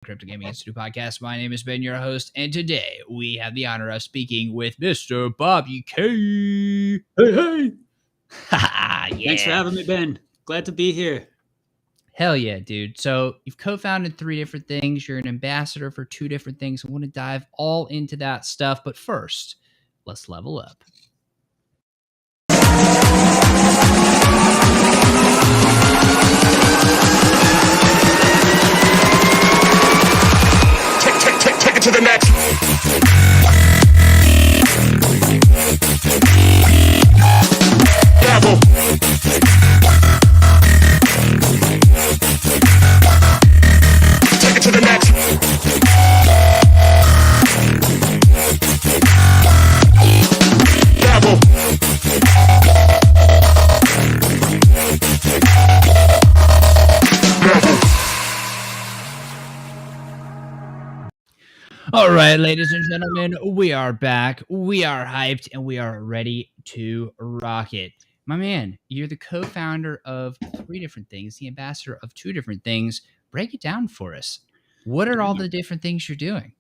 Crypto Gaming Institute podcast. My name is Ben, your host, and today we have the honor of speaking with Mr. Bobby K. Hey. Yeah. Thanks for having me, Ben. Glad to be here. Hell yeah, dude. So you've co-founded 3 different things. You're an ambassador for 2 different things. I want to dive all into that stuff. But first, let's level up. Take it to the next. Level. Take it to the next. Level. All right, ladies and gentlemen, we are back. We are hyped and we are ready to rock it. My man, you're the co-founder of 3 different things, the ambassador of 2 different things. Break it down for us. What are all the different things you're doing?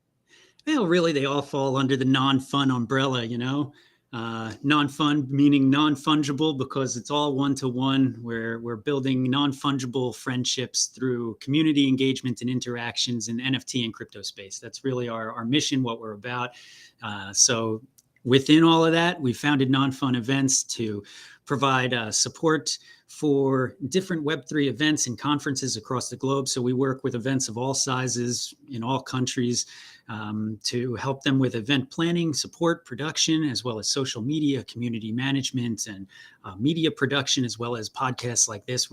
Well, really, they all fall under the NonFun umbrella, you know. Non-fun meaning non-fungible because it's all one-to-one. We're building non-fungible friendships through community engagement and interactions in NFT and crypto space. That's really our mission, what we're about. So within all of that, we founded NonFun Events to provide support for different Web3 events and conferences across the globe. So we work with events of all sizes in all countries to help them with event planning, support, production, as well as social media, community management, and media production, as well as podcasts like this.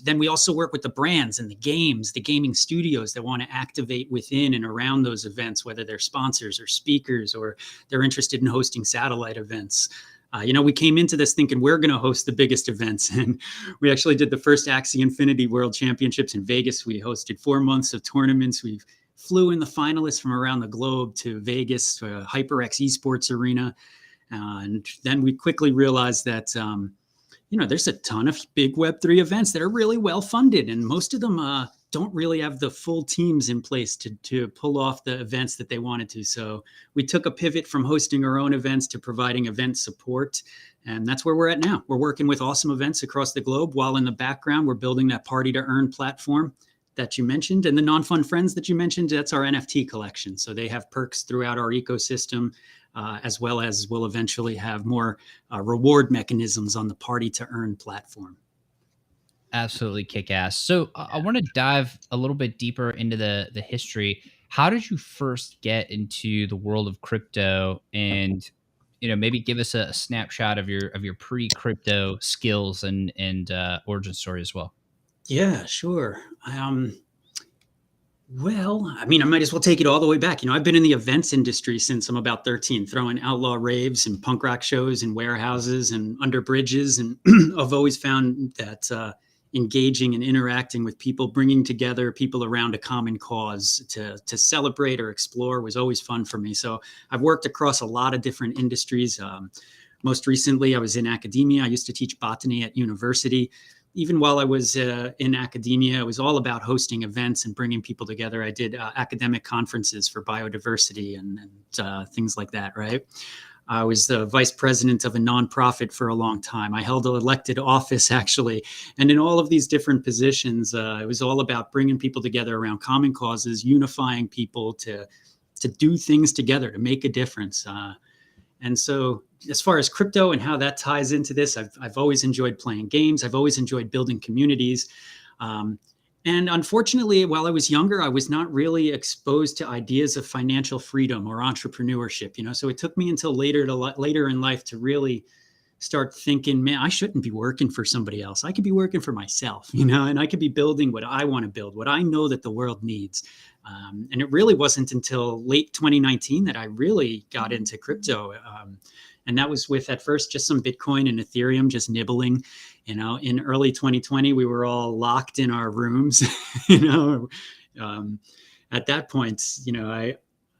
Then we also work with the brands and the gaming studios that want to activate within and around those events, whether they're sponsors or speakers, or they're interested in hosting satellite events. We came into this thinking we're going to host the biggest events, and we actually did the first Axie Infinity World Championships in Vegas. We hosted 4 months of tournaments. We flew in the finalists from around the globe to Vegas, to HyperX Esports Arena. And then we quickly realized that, there's a ton of big Web3 events that are really well funded, and most of them don't really have the full teams in place to pull off the events that they wanted to. So we took a pivot from hosting our own events to providing event support. And that's where we're at now. We're working with awesome events across the globe, while in the background, we're building that PartyToEarn platform that you mentioned. And the NonFun Friends that you mentioned, that's our NFT collection. So they have perks throughout our ecosystem, as well as we'll eventually have more reward mechanisms on the PartyToEarn platform. Absolutely kick-ass. So I want to dive a little bit deeper into the history. How did you first get into the world of crypto, and maybe give us a snapshot of your pre-crypto skills and origin story as well? Yeah, sure. Well, I might as well take it all the way back. I've been in the events industry since I'm about 13, throwing outlaw raves and punk rock shows in warehouses and under bridges. And I've always found that engaging and interacting with people, bringing together people around a common cause to celebrate or explore was always fun for me. So I've worked across a lot of different industries. Most recently, I was in academia. I used to teach botany at university. Even while I was in academia, it was all about hosting events and bringing people together. I did academic conferences for biodiversity and things like that, right? I was the vice president of a nonprofit for a long time. I held an elected office, actually. And in all of these different positions, it was all about bringing people together around common causes, unifying people to do things together, to make a difference. And so as far as crypto and how that ties into this, I've always enjoyed playing games. I've always enjoyed building communities. And unfortunately, while I was younger, I was not really exposed to ideas of financial freedom or entrepreneurship, So it took me until later in life to really start thinking, man, I shouldn't be working for somebody else. I could be working for myself, and I could be building what I want to build, what I know that the world needs. And it really wasn't until late 2019 that I really got into crypto. And that was with, at first, just some Bitcoin and Ethereum, just nibbling. In early 2020, we were all locked in our rooms. At that point,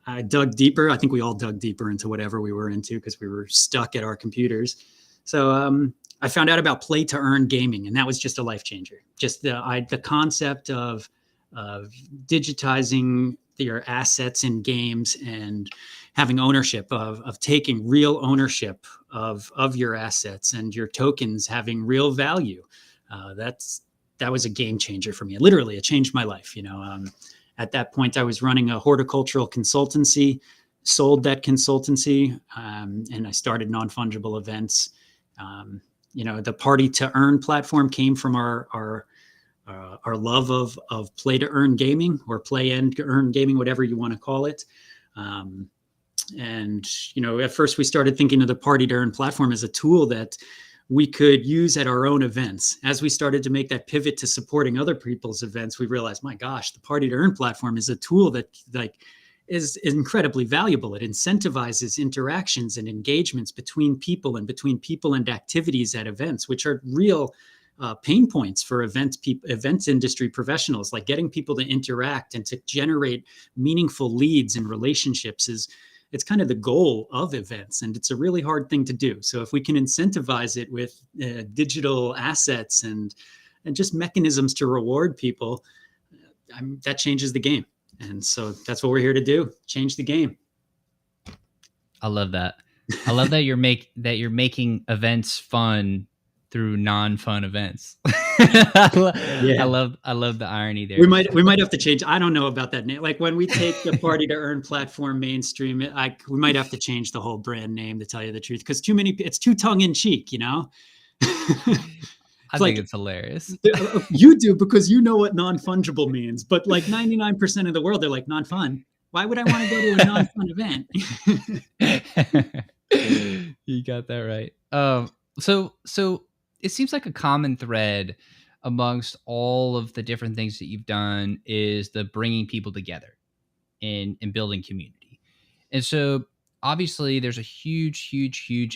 I dug deeper. I think we all dug deeper into whatever we were into because we were stuck at our computers. So I found out about play to earn gaming, and that was just a life changer. Just the concept of digitizing your assets in games and having ownership of taking real ownership of your assets and your tokens having real value. That was a game changer for me. Literally, it changed my life. At that point, I was running a horticultural consultancy, sold that consultancy, and I started non-fungible events. The PartyToEarn platform came from our love of play to earn gaming, or play and earn gaming, whatever you want to call it. At first we started thinking of the PartyToEarn platform as a tool that we could use at our own events. As we started to make that pivot to supporting other people's events, we realized, my gosh, the PartyToEarn platform is a tool that is incredibly valuable. It incentivizes interactions and engagements between people and activities at events, which are real pain points for events industry professionals. Like getting people to interact and to generate meaningful leads and relationships it's kind of the goal of events, and it's a really hard thing to do. So if we can incentivize it with digital assets and just mechanisms to reward people, that changes the game. And so that's what we're here to do: change the game. I love that. I love that you're making events fun through non-fun events. Yeah. I love the irony there. We might have to change. I don't know about that name. Like when we take the PartyToEarn platform mainstream, we might have to change the whole brand name, to tell you the truth, because it's too tongue in cheek, I think it's hilarious. You do, because you know what non-fungible means, but like 99% of the world, they're like, non-fun. Why would I want to go to a non-fun event? You got that right. So it seems like a common thread amongst all of the different things that you've done is the bringing people together and building community. And so obviously there's a huge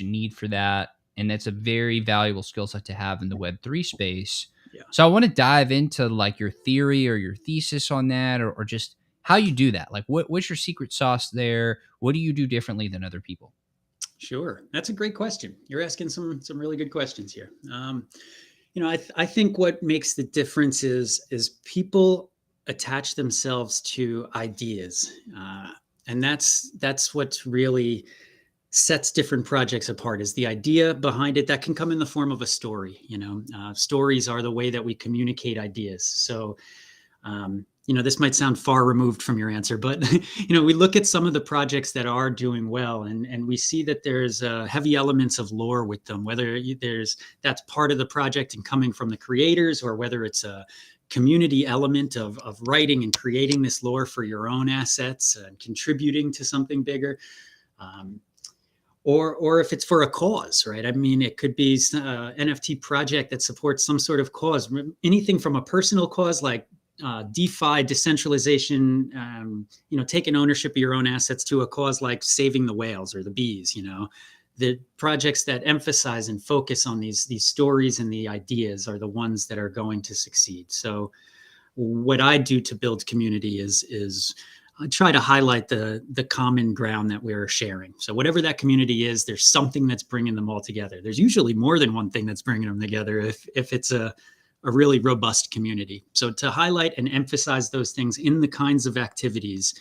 need for that. And that's a very valuable skill set to have in the Web3 space. Yeah. So I want to dive into like your theory or your thesis on that, or just how you do that. Like what's your secret sauce there? What do you do differently than other people? Sure. That's a great question. You're asking some really good questions here. I think what makes the difference is people attach themselves to ideas. And that's what's really sets different projects apart, is the idea behind it. That can come in the form of a story. Stories are the way that we communicate ideas. So, this might sound far removed from your answer, but, we look at some of the projects that are doing well, and we see that there's heavy elements of lore with them, whether that's part of the project and coming from the creators, or whether it's a community element of writing and creating this lore for your own assets and contributing to something bigger. Or if it's for a cause, right? I mean, it could be an NFT project that supports some sort of cause, anything from a personal cause like DeFi, decentralization, taking ownership of your own assets, to a cause like saving the whales or the bees. The projects that emphasize and focus on these stories and the ideas are the ones that are going to succeed. So what I do to build community is I try to highlight the common ground that we're sharing. So whatever that community is, there's something that's bringing them all together. There's usually more than one thing that's bringing them together if it's a really robust community. So to highlight and emphasize those things in the kinds of activities,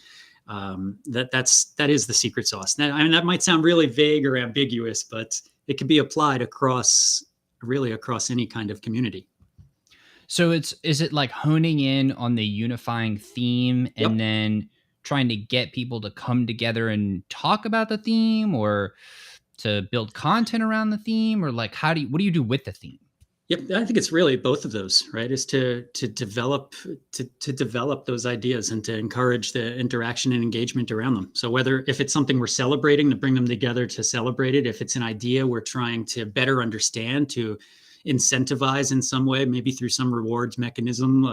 that is the secret sauce. That might sound really vague or ambiguous, but it can be applied across any kind of community. So is it like honing in on the unifying theme and then trying to get people to come together and talk about the theme, or to build content around the theme, or like what do you do with the theme? Yep, I think it's really both of those, right? Is to develop those ideas and to encourage the interaction and engagement around them. So if it's something we're celebrating, to bring them together to celebrate it. If it's an idea we're trying to better understand, to incentivize in some way, maybe through some rewards mechanism,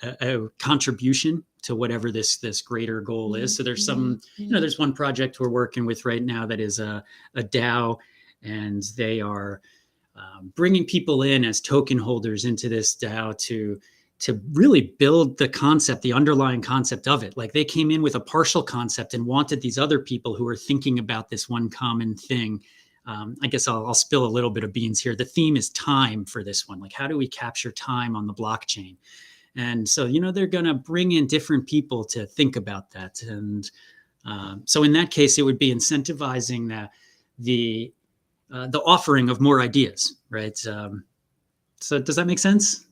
a contribution to whatever this greater goal is. So there's there's one project we're working with right now that is a DAO, and they are bringing people in as token holders into this DAO to really build the underlying concept of it. Like they came in with a partial concept and wanted these other people who are thinking about this one common thing. I guess I'll spill a little bit of beans here. The theme is time for this one. Like, how do we capture time on the blockchain? And so, they're going to bring in different people to think about that. And so in that case, it would be incentivizing the offering of more ideas, right? So does that make sense?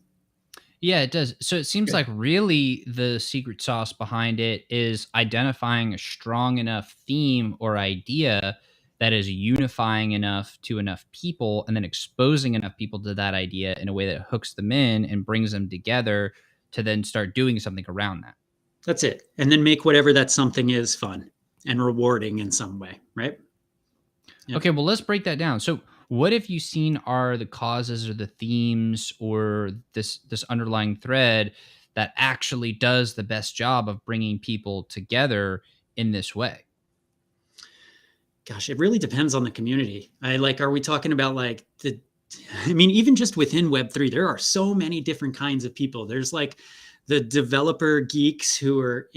Yeah, it does. So it seems like really the secret sauce behind it is identifying a strong enough theme or idea that is unifying enough to enough people, and then exposing enough people to that idea in a way that hooks them in and brings them together to then start doing something around that. That's it. And then make whatever that something is fun and rewarding in some way, right? Yep. Okay, well, let's break that down. So, what have you seen are the causes or the themes or this underlying thread that actually does the best job of bringing people together in this way? Gosh, it really depends on the community. Are we talking about even just within Web3, there are so many different kinds of people. There's like the developer geeks who are,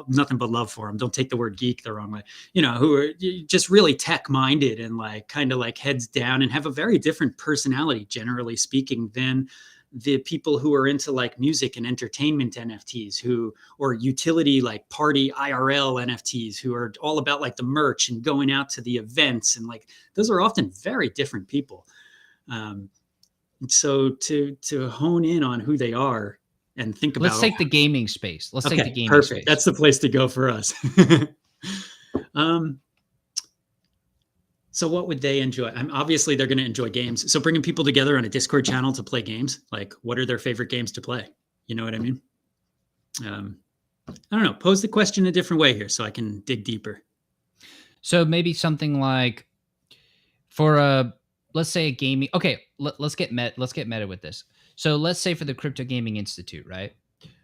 nothing but love for them. Don't take the word geek the wrong way, who are just really tech minded and kind of heads down and have a very different personality, generally speaking, than the people who are into music and entertainment NFTs or utility party IRL NFTs who are all about the merch and going out to the events. And those are often very different people. So to hone in on who they are and think about. Let's take the gaming space. Let's take the gaming perfect. space. That's the place to go for us. So what would they enjoy? Obviously, they're going to enjoy games. So bringing people together on a Discord channel to play games, what are their favorite games to play? You know what I mean? I don't know. Pose the question a different way here so I can dig deeper. So maybe something like let's say a gaming. Okay, let's get meta with this. So let's say for the Crypto Gaming Institute, right?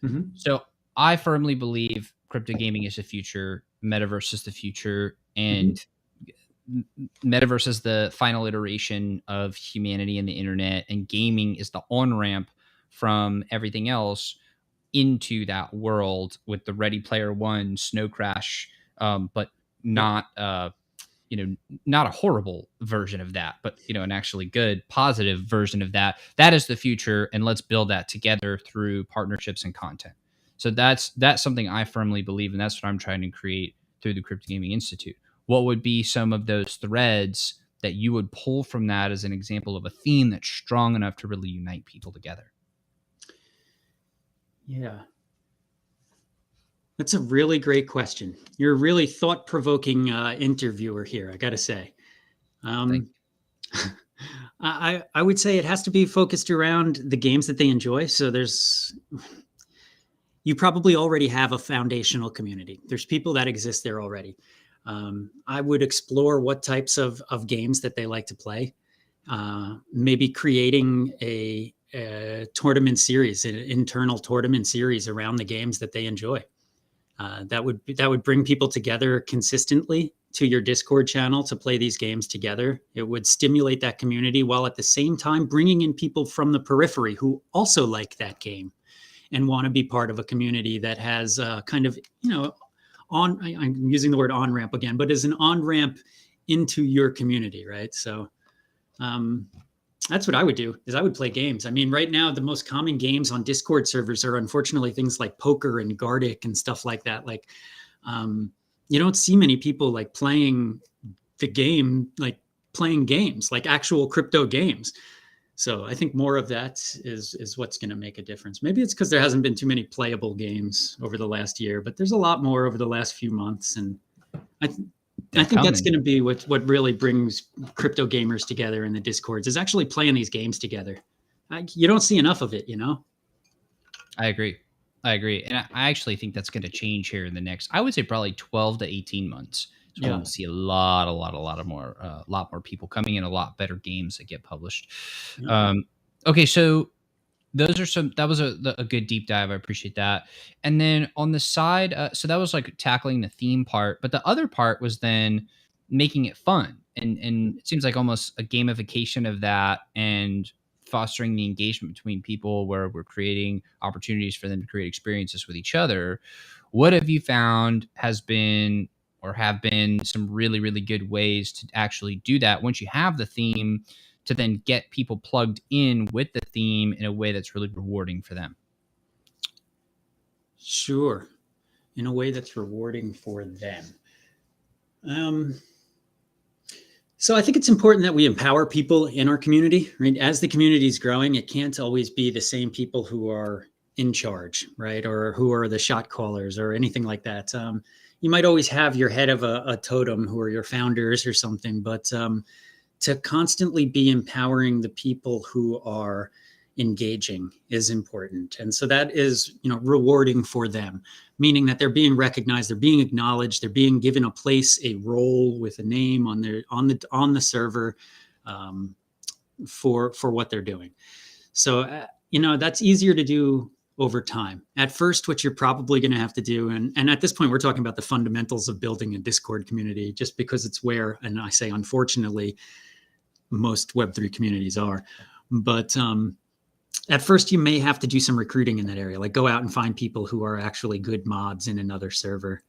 Mm-hmm. So I firmly believe crypto gaming is the future, Metaverse is the future, and Metaverse is the final iteration of humanity and the internet, and gaming is the on-ramp from everything else into that world with the Ready Player One Snow Crash, but not not a horrible version of that, but an actually good, positive version of that. That is the future, and let's build that together through partnerships and content. So that's something I firmly believe, and that's what I'm trying to create through the Crypto Gaming Institute. What would be some of those threads that you would pull from that as an example of a theme that's strong enough to really unite people together? Yeah. That's a really great question. You're a really thought-provoking interviewer here, I got to say. I would say it has to be focused around the games that they enjoy. So you probably already have a foundational community. There's people that exist there already. I would explore what types of games that they like to play. Maybe creating a tournament series, an internal tournament series around the games that they enjoy. That would bring people together consistently to your Discord channel to play these games together. It would stimulate that community while at the same time bringing in people from the periphery who also like that game and want to be part of a community that has kind of, I'm using the word on-ramp again, but is an on-ramp into your community, right? So that's what I would do, is I would play games. I mean, right now, the most common games on Discord servers are unfortunately things like poker and Gartic and stuff like that. You don't see many people playing the game, playing games, actual crypto games. So I think more of that is what's going to make a difference. Maybe it's because there hasn't been too many playable games over the last year, but there's a lot more over the last few months. And I think that's going to be what really brings crypto gamers together in the Discords, is actually playing these games together. You don't see enough of it, I agree. And I actually think that's going to change here in the next, I would say probably 12 to 18 months. So we'll see a lot more people coming in, a lot better games that get published. Yeah. Okay, so that was a good deep dive. I appreciate that. And then on the side, so that was tackling the theme part, but the other part was then making it fun. And it seems like almost a gamification of that and fostering the engagement between people where we're creating opportunities for them to create experiences with each other. What have you found have been some really, really good ways to actually do that once you have the theme, to then get people plugged in with the theme in a way that's really rewarding for them? Sure. In a way that's rewarding for them. Um, so I think it's important that we empower people in our community. Right? As the community is growing, it can't always be the same people who are in charge, right? Or who are the shot callers or anything like that. You might always have your head of a totem who are your founders or something, but to constantly be empowering the people who are engaging is important. And so that is, rewarding for them, meaning that they're being recognized, they're being acknowledged, they're being given a place, a role with a name on the server, for what they're doing. So that's easier to do over time. At first, what you're probably going to have to do, and at this point, we're talking about the fundamentals of building a Discord community, just because it's where, and I say unfortunately, most Web3 communities are. But at first, you may have to do some recruiting in that area, like go out and find people who are actually good mods in another server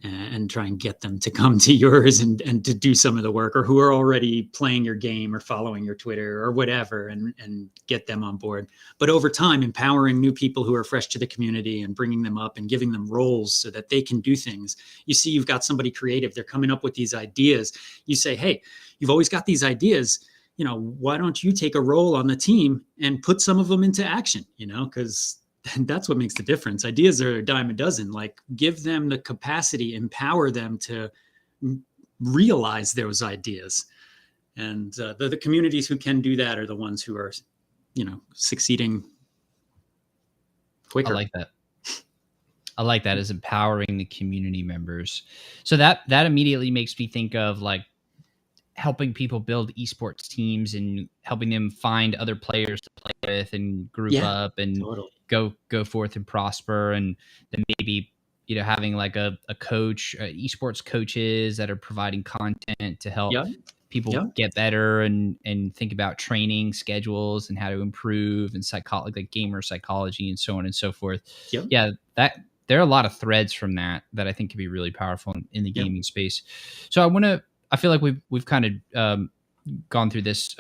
and try and get them to come to yours and to do some of the work, or who are already playing your game or following your Twitter or whatever, and get them on board. But over time, empowering new people who are fresh to the community and bringing them up and giving them roles so that they can do things. You see, you've got somebody creative, they're coming up with these ideas. You say, hey, you've always got these ideas. Why don't you take a role on the team and put some of them into action, because that's what makes the difference. Ideas are a dime a dozen. Like, give them the capacity, empower them to realize those ideas. And the communities who can do that are the ones who are, succeeding quicker. I like that. I like that, as empowering the community members. So that immediately makes me think of like helping people build esports teams and helping them find other players to play with and group up and totally. go forth and prosper. And then maybe, having like a coach, esports coaches that are providing content to help people get better and think about training schedules and how to improve, and like gamer psychology and so on and so forth. Yeah, that there are a lot of threads from that I think can be really powerful in the gaming space. So I feel like we've kind of gone through this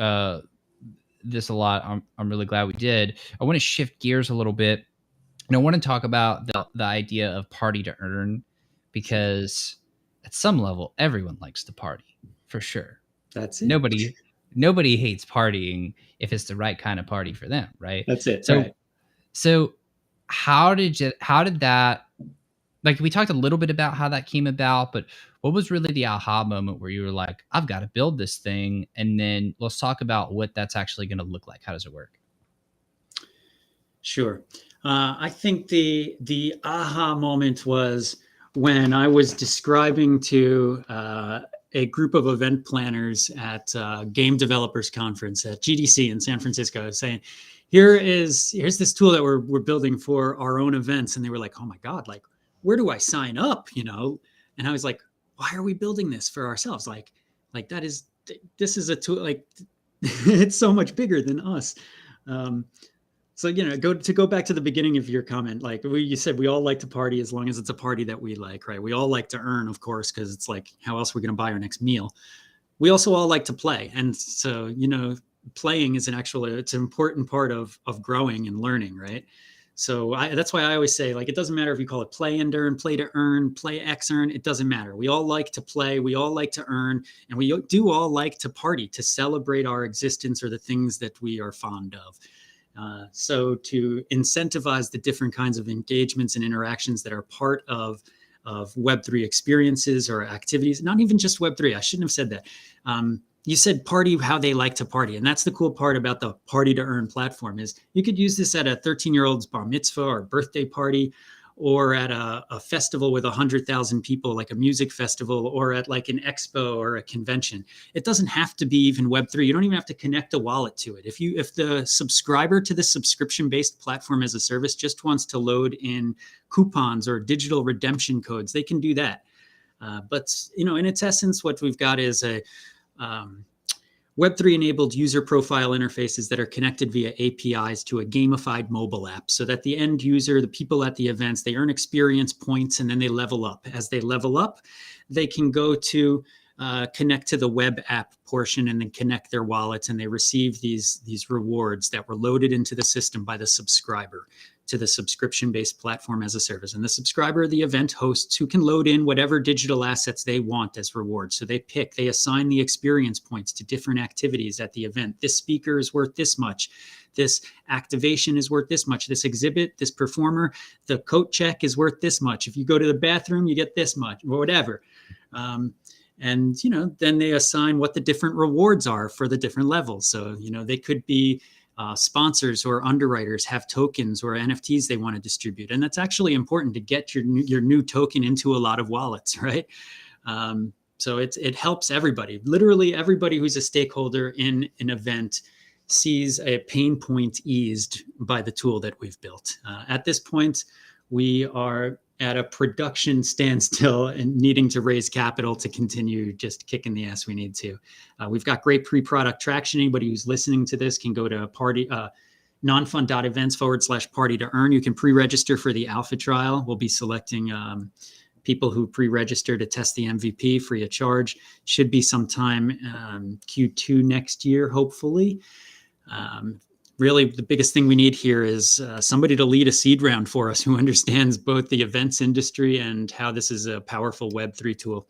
this a lot. I'm really glad we did. I want to shift gears a little bit, and I want to talk about the idea of party to earn, because at some level, everyone likes to party, for sure. That's it. Nobody hates partying if it's the right kind of party for them, right? That's it. So, right. So how did that, like, we talked a little bit about how that came about, but what was really the aha moment where you were like, I've got to build this thing? And then let's talk about what that's actually going to look like. How does it work? Sure. I think the aha moment was when I was describing to a group of event planners at Game Developers Conference at GDC in San Francisco, saying, here's this tool that we're building for our own events. And they were like, oh my God, like, where do I sign up? And I was like, why are we building this for ourselves? Like this is a tool, like it's so much bigger than us. So, go back to the beginning of your comment, like you said, we all like to party as long as it's a party that we like, right? We all like to earn, of course, because it's like, how else are we going to buy our next meal? We also all like to play. And so, playing is it's an important part of growing and learning, right? So that's why I always say, like, it doesn't matter if you call it play and earn, play to earn, play X earn, it doesn't matter. We all like to play, we all like to earn, and we do all like to party, to celebrate our existence or the things that we are fond of. So to incentivize the different kinds of engagements and interactions that are part of Web3 experiences or activities, not even just Web3, I shouldn't have said that. You said party, how they like to party. And that's the cool part about the Party to Earn platform, is you could use this at a 13-year-old's bar mitzvah or birthday party, or at a festival with 100,000 people, like a music festival, or at like an expo or a convention. It doesn't have to be even Web3. You don't even have to connect a wallet to it. If the subscriber to the subscription-based platform as a service just wants to load in coupons or digital redemption codes, they can do that. But in its essence, what we've got is a Web3-enabled user profile interfaces that are connected via APIs to a gamified mobile app, so that the end user, the people at the events, they earn experience points and then they level up. As they level up, they can go to connect to the web app portion and then connect their wallets, and they receive these rewards that were loaded into the system by the subscriber to the subscription-based platform as a service. And the subscriber are the event hosts who can load in whatever digital assets they want as rewards. So they assign the experience points to different activities at the event. This speaker is worth this much. This activation is worth this much. This exhibit, this performer, the coat check is worth this much. If you go to the bathroom, you get this much, or whatever. And, then they assign what the different rewards are for the different levels. So, they could be sponsors or underwriters have tokens or NFTs they want to distribute. And that's actually important to get your new token into a lot of wallets, right? So it helps everybody. Literally everybody who's a stakeholder in an event sees a pain point eased by the tool that we've built. At this point, we are at a production standstill and needing to raise capital to continue just kicking the ass we need to. We've got great pre-product traction. Anybody who's listening to this can go to nonfun.events/party-to-earn. You can pre-register for the alpha trial. We'll be selecting people who pre-register to test the MVP free of charge. Should be sometime Q2 next year, hopefully. Really, the biggest thing we need here is somebody to lead a seed round for us who understands both the events industry and how this is a powerful Web3 tool.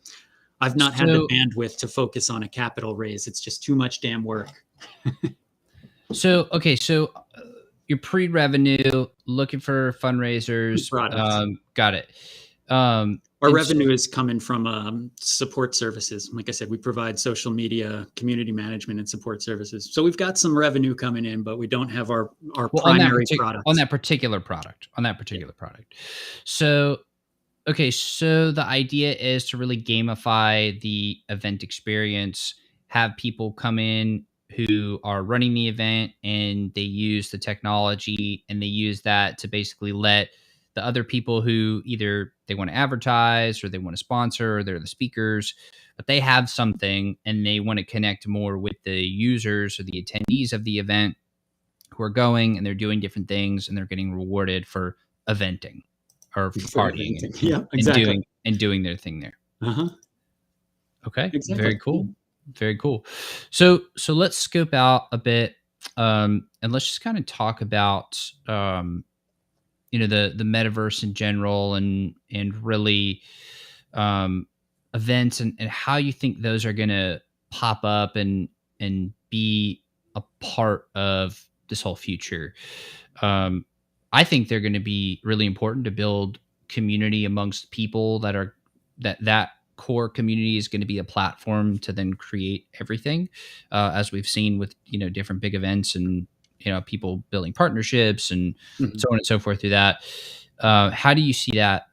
I've not had the bandwidth to focus on a capital raise. It's just too much damn work. So you're pre-revenue, looking for fundraisers. Got it. Our revenue is coming from support services. Like I said, we provide social media, community management, and support services. So we've got some revenue coming in, but we don't have our primary product. On that particular product. So the idea is to really gamify the event experience, have people come in who are running the event, and they use the technology, and they use that to basically let the other people who either they want to advertise or they want to sponsor, or they're the speakers, but they have something and they want to connect more with the users or the attendees of the event who are going, and they're doing different things, and they're getting rewarded for eventing or for partying and doing their thing there. Okay. Exactly. Very cool. So let's scope out a bit, and let's just kind of talk about the metaverse in general, and really events and how you think those are going to pop up and be a part of this whole future. I think they're going to be really important to build community amongst people that core community is going to be a platform to then create everything, as we've seen with different big events and people building partnerships and so on and so forth through that. How do you see that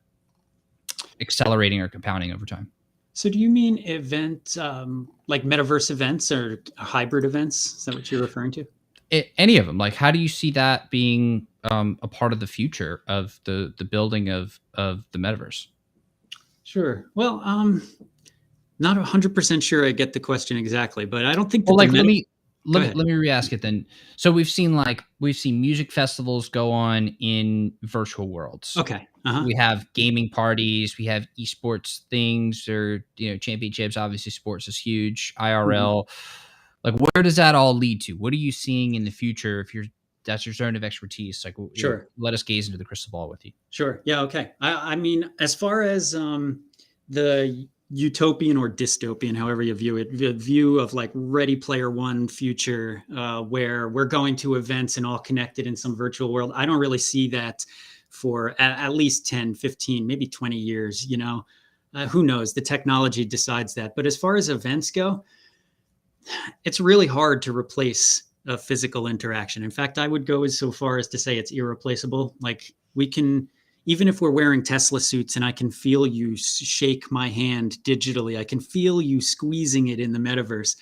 accelerating or compounding over time? So do you mean event, like metaverse events or hybrid events? Is that what you're referring to? Any of them. Like, how do you see that being a part of the future of the building of the metaverse? Sure. Well, not 100% sure I get the question exactly, but I don't think that let me re-ask it then. So we've seen music festivals go on in virtual worlds. Okay. We have gaming parties, we have esports things, or championships. Obviously, sports is huge. IRL. Like, where does that all lead to? What are you seeing in the future? That's your zone of expertise. Like, sure. Let us gaze into the crystal ball with you. Sure. Yeah. Okay. I mean, as far as the utopian or dystopian, however you view it, the view of like Ready Player One future, where we're going to events and all connected in some virtual world. I don't really see that for at least 10, 15, maybe 20 years, who knows? The technology decides that. But as far as events go, it's really hard to replace a physical interaction. In fact, I would go so far as to say it's irreplaceable. Like, we can, even if we're wearing Tesla suits and I can feel you shake my hand digitally, I can feel you squeezing it in the metaverse,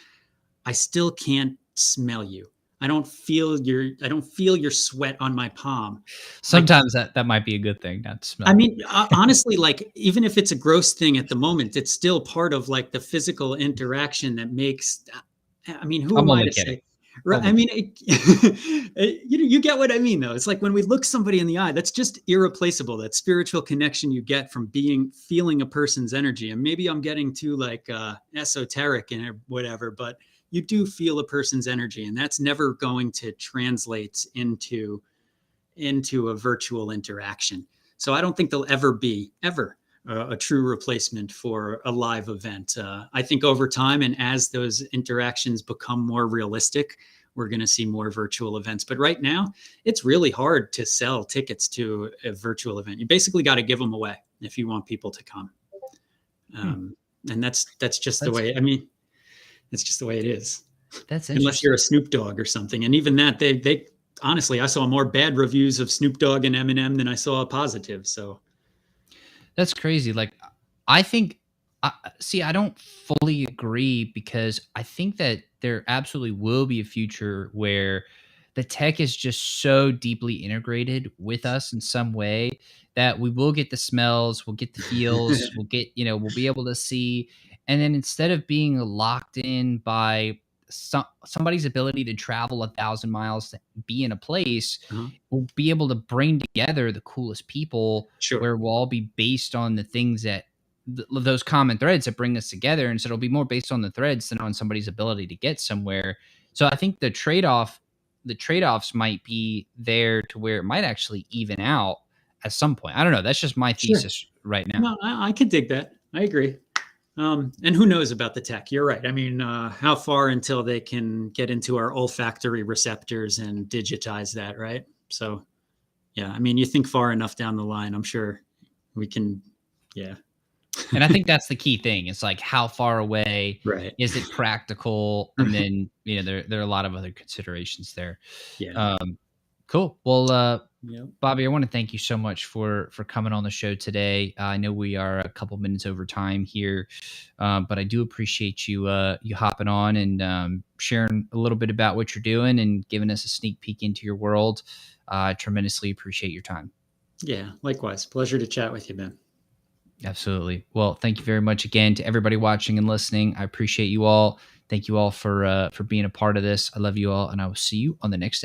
I still can't smell you. I don't feel your sweat on my palm. Sometimes that might be a good thing, not to smell. I mean, honestly, like, even if it's a gross thing at the moment, it's still part of like the physical interaction that makes, I mean, who am I to say? Right. I mean, you get what I mean, though. It's like when we look somebody in the eye, that's just irreplaceable. That spiritual connection you get from feeling a person's energy. And maybe I'm getting too like esoteric and whatever, but you do feel a person's energy, and that's never going to translate into into a virtual interaction. So I don't think there'll ever be a true replacement for a live event. I think over time, and as those interactions become more realistic, we're going to see more virtual events. But right now, it's really hard to sell tickets to a virtual event. You basically got to give them away if you want people to come. And that's just the way. I mean, it's just the way it is. That's interesting. Unless you're a Snoop Dogg or something, and even that, they honestly, I saw more bad reviews of Snoop Dogg and Eminem than I saw positive. So that's crazy. Like, I think, see, I don't fully agree, because I think that there absolutely will be a future where the tech is just so deeply integrated with us in some way that we will get the smells, we'll get the feels, we'll get, we'll be able to see. And then instead of being locked in by somebody's ability to travel 1,000 miles to be in a place, we'll be able to bring together the coolest people, where we'll all be based on the things that those common threads that bring us together. And so it'll be more based on the threads than on somebody's ability to get somewhere. So I think the trade-offs might be there to where it might actually even out at some point. I don't know. That's just my thesis right now. No, I could dig that. I agree. And who knows about the tech? You're right. I mean, how far until they can get into our olfactory receptors and digitize that, right? So, yeah, I mean, you think far enough down the line, I'm sure we can, yeah. And I think that's the key thing. It's like, how far away is it practical? And then, there are a lot of other considerations there. Yeah. Cool. Well, Bobby, I want to thank you so much for coming on the show today. I know we are a couple minutes over time here, but I do appreciate you hopping on and sharing a little bit about what you're doing and giving us a sneak peek into your world. I tremendously appreciate your time. Yeah, likewise. Pleasure to chat with you, Ben. Absolutely. Well, thank you very much again to everybody watching and listening. I appreciate you all. Thank you all for being a part of this. I love you all, and I will see you on the next episode.